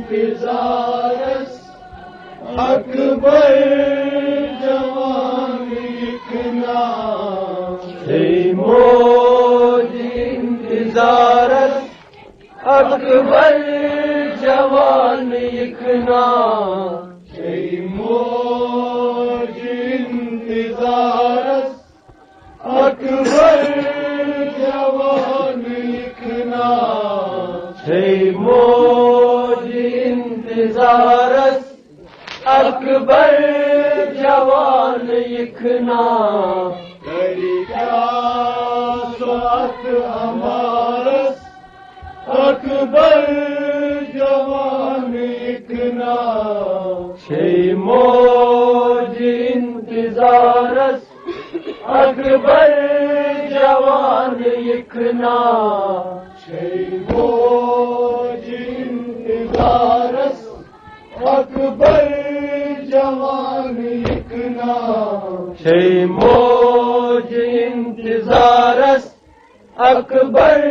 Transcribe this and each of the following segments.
इंतज़ारस अकबर जवान इकना मौज इंतज़ारस अकबर जवान इकना मौज इंतज़ारस अकबर जवान इकना मौज इंतज़ारस अकबर जवान इकना करी क्या स्वात हमारस अकबर जवान इकना मौज इंतज़ारस अकबर जवान इकना मौज इंतज़ारस अकबर जवान इकना मौज इंतज़ारस अकबर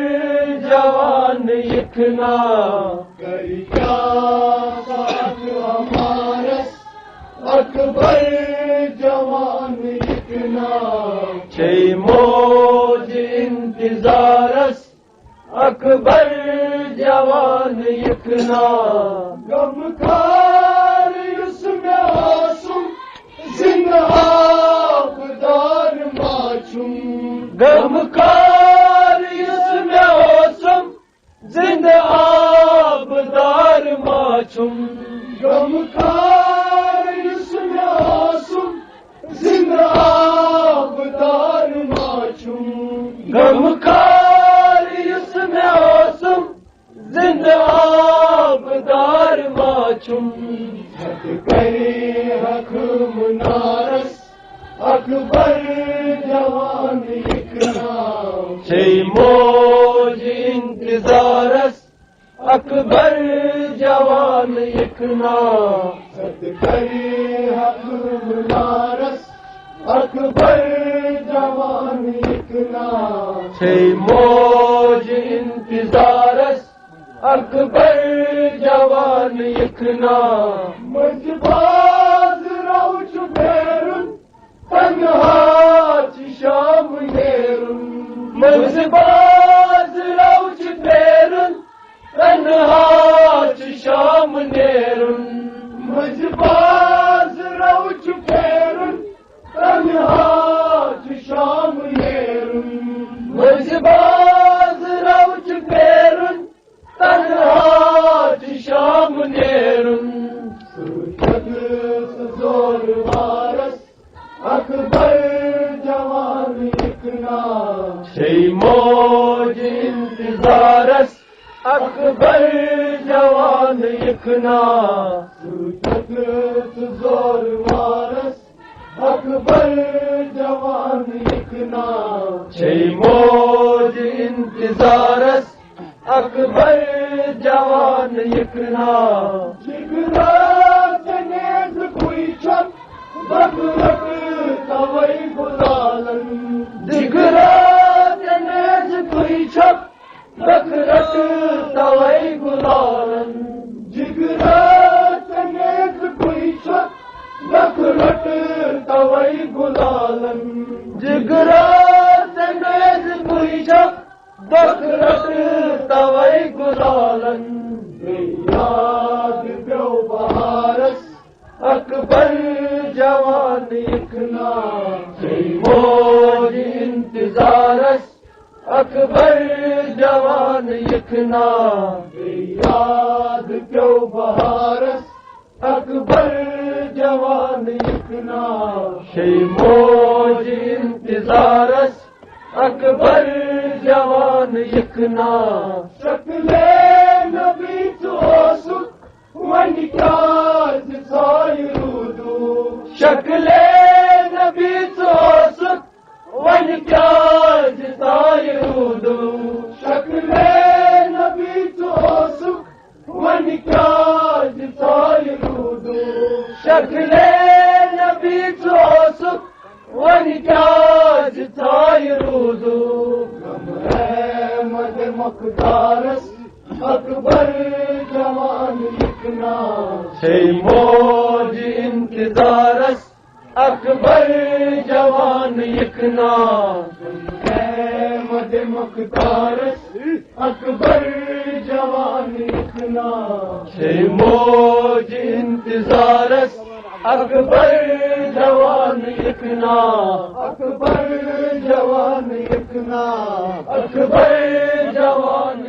जवान इकना करी क्या साथ हमारस अकबर जवान इकना मौज इंतज़ारस अकबर जवान इकना गमखार उसमें आसुम जिंदाबदार माचुम गमखार उसमें आसुम जिंदाबदार माचुम गमखार उसमें आसुम जिंदाबदार माचुम गमखार उसमें आसुम जिंदाबदार माचुम करे हक मुनारस अकबर जवान इकना मौज इंतज़ारस अकबर जवान इकना करे हक मुनारस अकबर जवान इकना मौज इंतज़ारस अकबर जवान इकना मजबाज रौच फेरुन तन्हाच शाम नेरुन मजबाज रौच फेरुन तन्हाच शाम नेरुन मजबाज रौच फेरुन तन्हाच शाम नेरुन मजबाज रौच फेरुन तन्हाच शाम नेरुन जोर वारस अकबर जवान इकना मौज इंतज़ारस अकबर जवान इकना जोर वारस अकबर जवान इकना मौज इंतज़ारस अकबर जवान इकना जिगरा जनेज़ कोई छप बकरट तवई गुलालन जिगरा जनेज़ कोई छप बकरट तवई गुलालन जिगरा जनेज़ कोई छप बकरट तवई गुलालन जिगरा जनेज़ कोई छप बकरट तवई गुलालन याद प्यो बहारस अकबर जवान इकना मौज इंतज़ारस अकबर जवान इकना याद प्यो बहारस अकबर जवान इकना मौज इंतज़ारस अकबर जवान इकना शकले नबी चोसुक वनिकाज सायरूदू शकले नबी चोसुक वनिकाज सायरूदू शकले नबी चोसुक वनिकाज सायरूदू शकले नबी चोसुक वनिकाज सायरूदू मद मकदारस अकबर जवान लिखना से मौज इंतजारस अकबर जवान लिखना मद मुख्तारस अकबर जवान लिखना से मौज इंतजारस अकबर जवान लिखना अकबर जवान लिखना अकबर जवान